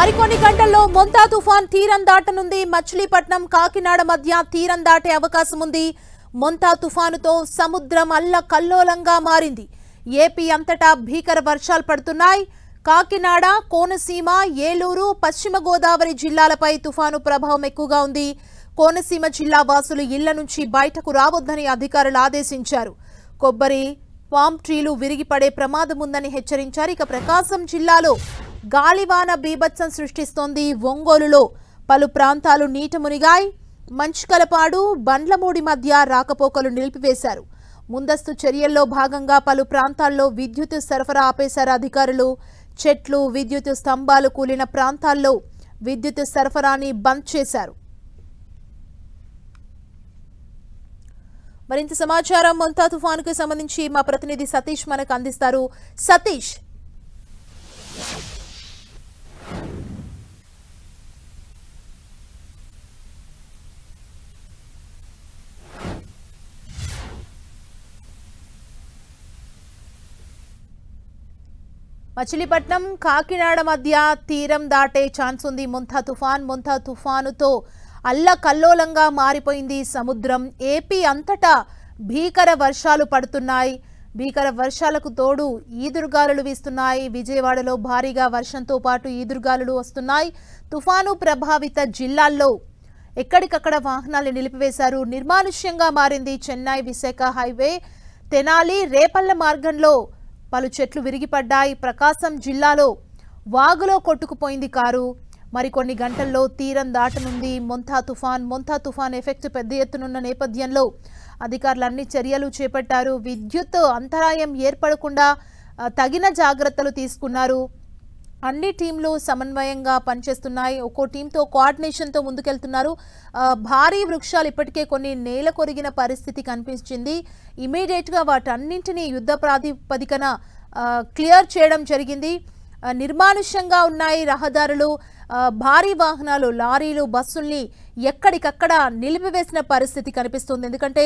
మరికొన్ని గంటల్లో మొంతా తుఫాన్ తీరం దాటనుంది. మచిలీపట్నం కాకినాడ మధ్య తీరం దాటే అవకాశం ఉంది. మొంతా తుఫానుతో సముద్రం అల్లకల్లోలంగా మారింది. ఏపీ అంతటా భీకర వర్షాలు పడుతున్నాయి. కాకినాడ, కోనసీమ, ఏలూరు, పశ్చిమ గోదావరి జిల్లాలపై తుఫాను ప్రభావం ఎక్కువగా ఉంది. కోనసీమ జిల్లా వాసులు ఇళ్ల నుంచి బయటకు రావద్దని అధికారులు ఆదేశించారు. కొబ్బరి, పామ్ ట్రీలు విరిగిపడే ప్రమాదం ఉందని హెచ్చరించారు. ఇక ప్రకాశం జిల్లాలో గాలివాన బీభత్సం సృష్టిస్తోంది. ఒంగోలులో పలు ప్రాంతాలు నీట మునిగాయి. మంచికలపాడు, బండ్లమూడి మధ్య రాకపోకలు నిలిపివేశారు. ముందస్తు చర్యల్లో భాగంగా పలు ప్రాంతాల్లో విద్యుత్ సరఫరా ఆపేశారు అధికారులు. చెట్లు, విద్యుత్ స్తంభాలు కూలిన ప్రాంతాల్లో విద్యుత్ సరఫరాని బంద్ చేశారు. మరింత సమాచారం మొంతా తుఫానుకు సంబంధించి మా ప్రతినిధి సతీష్ మనకు అందిస్తారు. సతీష్, మచిలీపట్నం కాకినాడ మధ్య తీరం దాటే ఛాన్స్ ఉంది. మొంతా తుఫానుతో అల్లకల్లోలంగా మారిపోయింది సముద్రం. ఏపీ అంతటా భీకర వర్షాలు పడుతున్నాయి. భీకర వర్షాలకు తోడు ఈదురుగాలులు వీస్తున్నాయి. విజయవాడలో భారీగా వర్షంతో పాటు ఈదురుగాలులు వస్తున్నాయి. తుఫాను ప్రభావిత జిల్లాల్లో ఎక్కడికక్కడ వాహనాలు నిలిపివేశారు. నిర్మానుష్యంగా మారింది చెన్నై విశాఖ హైవే. తెనాలి, రేపల్ల మార్గంలో పలు చెట్లు విరిగిపడ్డాయి. ప్రకాశం జిల్లాలో వాగులో కొట్టుకుపోయింది కారు. మరికొన్ని గంటల్లో తీరం దాటనుంది మొంతా తుఫాన్ ఎఫెక్ట్ పెద్ద ఎత్తునున్న నేపథ్యంలో అధికారులు అన్ని చర్యలు చేపట్టారు. విద్యుత్ అంతరాయం ఏర్పడకుండా తగిన జాగ్రత్తలు తీసుకున్నారు. అన్ని టీంలు సమన్వయంగా పనిచేస్తున్నాయి. ఒక్కో టీంతో కోఆర్డినేషన్తో ముందుకెళ్తున్నారు. భారీ వృక్షాలు ఇప్పటికే కొన్ని నేల కొరిగిన పరిస్థితి కనిపించింది. ఇమీడియట్గా వాటన్నింటినీ యుద్ధ ప్రాతిపదికన క్లియర్ చేయడం జరిగింది. నిర్మానుష్యంగా ఉన్నాయి రహదారులు. భారీ వాహనాలు, లారీలు, బస్సుల్ని ఎక్కడికక్కడ నిలిపివేసిన పరిస్థితి కనిపిస్తుంది. ఎందుకంటే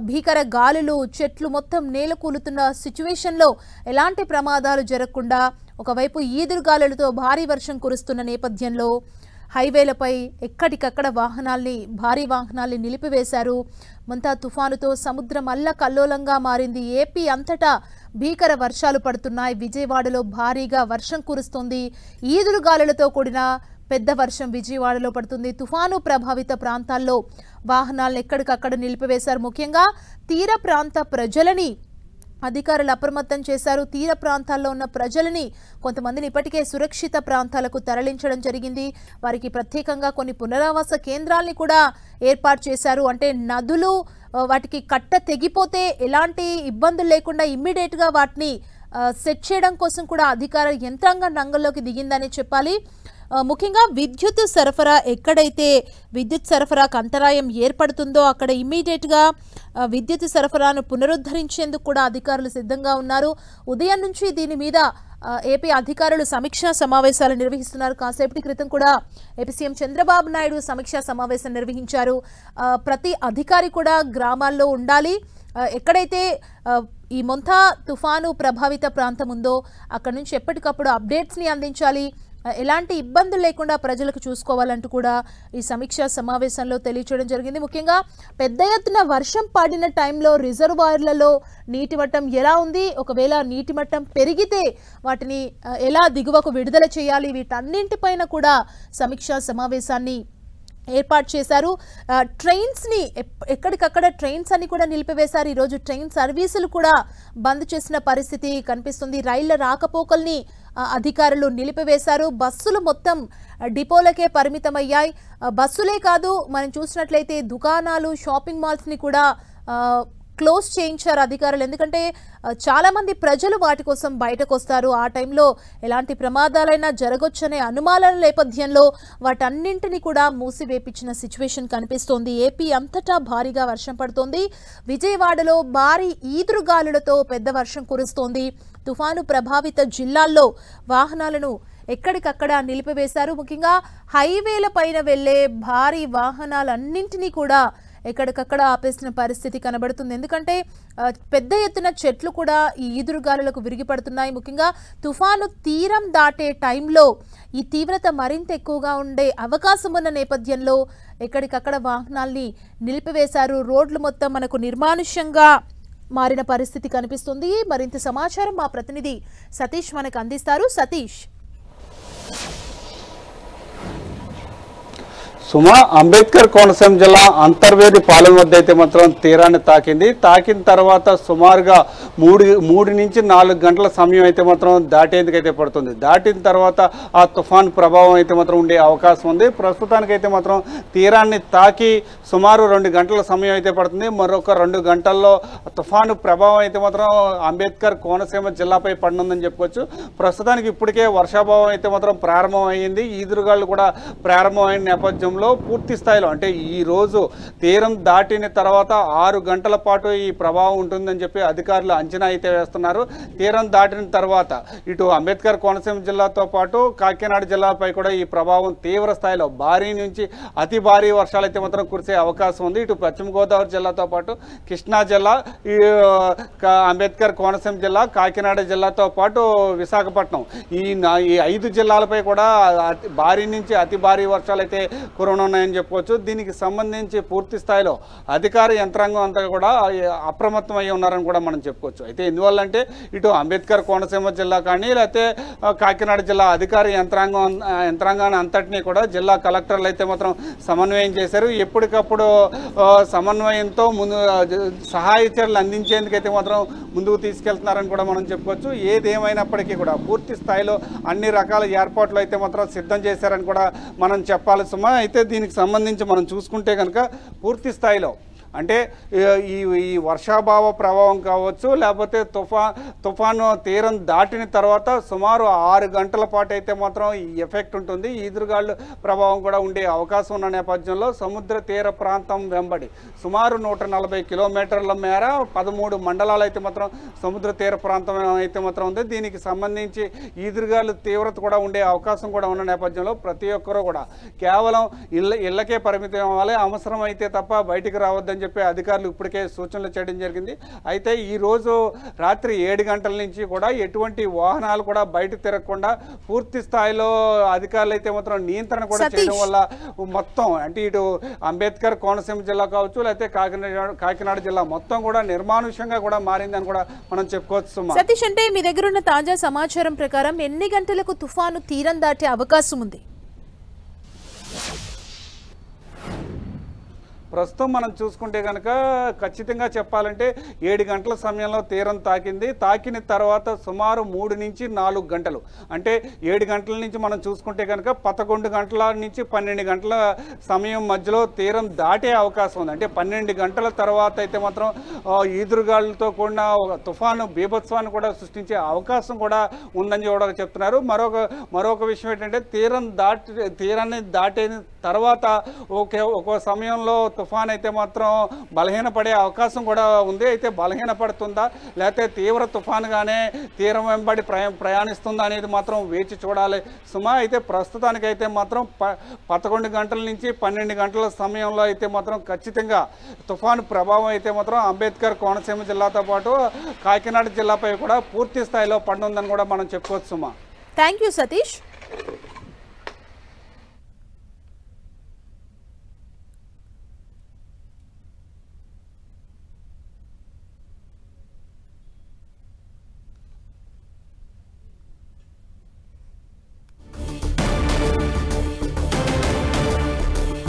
భీకర గాలులు, చెట్లు మొత్తం నేల కూలుతున్న సిచ్యువేషన్లో ఎలాంటి ప్రమాదాలు జరగకుండా ఒకవైపు ఈదురుగాలులతో భారీ వర్షం కురుస్తున్న నేపథ్యంలో హైవేలపై ఎక్కడికక్కడ భారీ వాహనాల్ని నిలిపివేశారు. మొంతా తుఫానుతో సముద్రం అల్లకల్లోలంగా మారింది. ఏపీ అంతటా భీకర వర్షాలు పడుతున్నాయి. విజయవాడలో భారీగా వర్షం కురుస్తుంది. ఈదురుగాలులతో కూడిన పెద్ద వర్షం విజయవాడలో పడుతుంది. తుఫాను ప్రభావిత ప్రాంతాల్లో వాహనాలను ఎక్కడికక్కడ నిలిపివేశారు. ముఖ్యంగా తీర ప్రాంత ప్రజలని అధికారులు అప్రమత్తం చేశారు. తీర ప్రాంతాల్లో ఉన్న ప్రజలని కొంతమందిని ఇప్పటికే సురక్షిత ప్రాంతాలకు తరలించడం జరిగింది. వారికి ప్రత్యేకంగా కొన్ని పునరావాస కేంద్రాలని కూడా ఏర్పాటు చేశారు. అంటే నదులు వాటికి కట్ట తెగిపోతే ఎలాంటి ఇబ్బందులు లేకుండా ఇమ్మీడియట్గా వాటిని సెట్ చేయడం కోసం కూడా అధికార యంత్రాంగం రంగంలోకి దిగిందని చెప్పాలి. ముఖ్యంగా విద్యుత్ సరఫరా, ఎక్కడైతే విద్యుత్ సరఫరాకు అంతరాయం ఏర్పడుతుందో అక్కడ ఇమ్మీడియట్గా విద్యుత్ సరఫరాను పునరుద్ధరించేందుకు కూడా అధికారులు సిద్ధంగా ఉన్నారు. ఉదయం నుంచి దీని మీద ఏపీ అధికారులు సమీక్షా సమావేశాలు నిర్వహిస్తున్నారు. కాసేపటి క్రితం కూడా ఏపీ సీఎం చంద్రబాబు నాయుడు సమీక్షా సమావేశం నిర్వహించారు. ప్రతి అధికారి కూడా గ్రామాల్లో ఉండాలి. ఎక్కడైతే ఈ మొంతా తుఫాను ప్రభావిత ప్రాంతం ఉందో అక్కడ నుంచి ఎప్పటికప్పుడు అప్డేట్స్ని అందించాలి. ఎలాంటి ఇబ్బందులు లేకుండా ప్రజలకు చూసుకోవాలంటూ కూడా ఈ సమీక్షా సమావేశంలో తెలియచేయడం జరిగింది. ముఖ్యంగా పెద్ద ఎత్తున వర్షం పడిన టైంలో రిజర్వాయర్లలో నీటి మట్టం ఎలా ఉంది, ఒకవేళ నీటి మట్టం పెరిగితే వాటిని ఎలా దిగువకు విడుదల చేయాలి, వీటన్నింటిపైన కూడా సమీక్షా సమావేశాన్ని ఏర్పాటు చేశారు. ట్రైన్స్ని ఎక్కడికక్కడ ట్రైన్స్ అని కూడా నిలిపివేశారు. ఈరోజు ట్రైన్ సర్వీసులు కూడా బంద్ చేసిన పరిస్థితి కనిపిస్తుంది. రైళ్ల రాకపోకల్ని అధికారులు నిలిపివేశారు. బస్సులు మొత్తం డిపోలకే పరిమితమయ్యాయి. బస్సులే కాదు, మనం చూసినట్లయితే దుకాణాలు, షాపింగ్ మాల్స్ని కూడా క్లోజ్ చేయించారు అధికారులు. ఎందుకంటే చాలామంది ప్రజలు వాటి కోసం బయటకు వస్తారు. ఆ టైంలో ఎలాంటి ప్రమాదాలైనా జరగొచ్చనే అనుమానాల నేపథ్యంలో వాటన్నింటినీ కూడా మూసివేపించిన సిచ్యువేషన్ కనిపిస్తోంది. ఏపీ అంతటా భారీగా వర్షం పడుతోంది. విజయవాడలో భారీ ఈదురుగాలులతో పెద్ద వర్షం కురుస్తోంది. తుఫాను ప్రభావిత జిల్లాల్లో వాహనాలను ఎక్కడికక్కడ నిలిపివేశారు. ముఖ్యంగా హైవేల పైన వెళ్లే భారీ వాహనాలన్నింటినీ కూడా ఎక్కడికక్కడ ఆపేసిన పరిస్థితి కనబడుతుంది. ఎందుకంటే పెద్ద ఎత్తున చెట్లు కూడా ఈ ఈదురుగాలులకు విరిగిపడుతున్నాయి. ముఖ్యంగా తుఫాను తీరం దాటే టైంలో ఈ తీవ్రత మరింత ఎక్కువగా ఉండే అవకాశం ఉన్న నేపథ్యంలో ఎక్కడికక్కడ వాహనాల్ని నిలిపివేశారు. రోడ్లు మొత్తం మనకు నిర్మానుష్యంగా మారిన పరిస్థితి కనిపిస్తుంది. మరింత సమాచారం మా ప్రతినిధి సతీష్ మనకు అందిస్తారు. సతీష్, సుమా, అంబేద్కర్ కోనసీమ జిల్లా అంతర్వేది పాలెం వద్ద అయితే మాత్రం తీరాన్ని తాకిన తర్వాత సుమారుగా 3 నుంచి 4 గంటల సమయం అయితే మాత్రం దాటేందుకైతే పడుతుంది. దాటిన తర్వాత ఆ తుఫాన్ ప్రభావం అయితే మాత్రం ఉండే అవకాశం ఉంది. ప్రస్తుతానికైతే మాత్రం తీరాన్ని తాకి సుమారు 2 గంటల సమయం అయితే పడుతుంది. మరొక 2 గంటల్లో తుఫాను ప్రభావం అయితే మాత్రం అంబేద్కర్ కోనసీమ జిల్లాపై పడనుందని చెప్పుకోవచ్చు. ప్రస్తుతానికి ఇప్పటికే వర్షాభావం అయితే మాత్రం ప్రారంభం అయ్యింది. ఈదురుగాలు కూడా ప్రారంభమైన నేపథ్యంలో పూర్తి స్థాయిలో అంటే ఈ రోజు తీరం దాటిన తర్వాత 6 గంటల పాటు ఈ ప్రభావం ఉంటుందని చెప్పి అధికారులు అంచనా అయితే వేస్తున్నారు. తీరం దాటిన తర్వాత ఇటు అంబేద్కర్ కోనసీమ జిల్లాతో పాటు కాకినాడ జిల్లాపై కూడా ఈ ప్రభావం తీవ్ర స్థాయిలో భారీ నుంచి అతి భారీ వర్షాలు అయితే మాత్రం కురిసే అవకాశం ఉంది. ఇటు పశ్చిమ గోదావరి జిల్లాతో పాటు కృష్ణా జిల్లా, అంబేద్కర్ కోనసీమ జిల్లా, కాకినాడ జిల్లాతో పాటు విశాఖపట్నం ఈ 5 జిల్లాలపై కూడా భారీ నుంచి అతి భారీ వర్షాలు అయితే కురవనున్నాయని చెప్పుకోవచ్చు. దీనికి సంబంధించి పూర్తి స్థాయిలో అధికార యంత్రాంగం అంతా కూడా అప్రమత్తం అయ్యి ఉన్నారని కూడా మనం చెప్పుకోవచ్చు. అయితే ఎందువల్లంటే ఇటు అంబేద్కర్ కోనసీమ జిల్లా కానీ లేకపోతే కాకినాడ జిల్లా అధికార యంత్రాంగాన్ని అంతటినీ కూడా జిల్లా కలెక్టర్లు అయితే మాత్రం సమన్వయం చేశారు. ఎప్పటికప్పుడు సమన్వయంతో ముందు సహాయ చర్యలు అందించేందుకైతే మాత్రం ముందుకు తీసుకెళ్తున్నారని కూడా మనం చెప్పుకోవచ్చు. ఏదేమైనప్పటికీ కూడా పూర్తి స్థాయిలో అన్ని రకాల ఏర్పాట్లు అయితే మాత్రం సిద్ధం చేశారని కూడా మనం చెప్పాలి సుమా. అయితే దీనికి సంబంధించి మనం చూసుకుంటే కనుక పూర్తి స్థాయిలో అంటే ఈ వర్షాభావ ప్రభావం కావచ్చు లేకపోతే తుఫాను తీరం దాటిన తర్వాత సుమారు 6 గంటల పాటు అయితే మాత్రం ఈ ఎఫెక్ట్ ఉంటుంది. ఈదురుగాళ్ళు ప్రభావం కూడా ఉండే అవకాశం ఉన్న నేపథ్యంలో సముద్ర తీర ప్రాంతం వెంబడి సుమారు 140 కిలోమీటర్ల మేర 13 మండలాలు అయితే మాత్రం సముద్ర తీర ప్రాంతం అయితే మాత్రం ఉంది. దీనికి సంబంధించి ఈదురుగాళ్ళు తీవ్రత కూడా ఉండే అవకాశం కూడా ఉన్న నేపథ్యంలో ప్రతి ఒక్కరూ కూడా కేవలం ఇళ్ళకే పరిమితం అవ్వాలి, అవసరం అయితే తప్ప బయటికి రావద్దని చెప్పి అధికారులు ఇప్పటికే సూచనలు చేయడం జరిగింది. అయితే ఈ రోజు రాత్రి 7 గంటల నుంచి కూడా ఎటువంటి వాహనాలు కూడా బయట తిరగకుండా పూర్తి స్థాయిలో అధికారులు అయితే మాత్రం నియంత్రణ కూడా చేయడం వల్ల మొత్తం అంటే ఇటు అంబేద్కర్ కోనసీమ జిల్లా కావచ్చు లేకపోతే కాకినాడ జిల్లా మొత్తం కూడా నిర్మానుష్యంగా కూడా మారిందని కూడా మనం చెప్పుకోవచ్చు. సతీష్, అంటే మీ దగ్గర ఉన్న తాజా సమాచారం ప్రకారం ఎన్ని గంటలకు తుఫాను తీరం దాటే అవకాశం ఉంది? ప్రస్తుతం మనం చూసుకుంటే కనుక ఖచ్చితంగా చెప్పాలంటే 7 గంటల సమయంలో తీరం తాకిన తర్వాత సుమారు 3 నుంచి 4 గంటలు అంటే 7 గంటల నుంచి మనం చూసుకుంటే కనుక 11 గంటల నుంచి 12 గంటల సమయం మధ్యలో తీరం దాటే అవకాశం ఉంది. అంటే 12 గంటల తర్వాత అయితే మాత్రం ఈదురుగాళ్లతో కూడిన తుఫాను బీభత్సవాన్ని కూడా సృష్టించే అవకాశం కూడా ఉందని కూడా చెప్తున్నారు. మరొక విషయం ఏంటంటే తీరాన్ని దాటిన తర్వాత ఒక సమయంలో తుఫాన్ అయితే మాత్రం బలహీనపడే అవకాశం కూడా ఉంది. అయితే బలహీనపడుతుందా లేకపోతే తీవ్ర తుఫాన్గానే తీరం వెంబడి ప్రయాణిస్తుందా అనేది మాత్రం వేచి చూడాలి సుమా. అయితే ప్రస్తుతానికైతే మాత్రం 11 గంటల నుంచి 12 గంటల సమయంలో అయితే మాత్రం ఖచ్చితంగా తుఫాను ప్రభావం అయితే మాత్రం అంబేద్కర్ కోనసీమ జిల్లాతో పాటు కాకినాడ జిల్లాపై కూడా పూర్తి స్థాయిలో పడుతుందని కూడా మనం చెప్పుకోవచ్చు సుమా. Thank you Satish.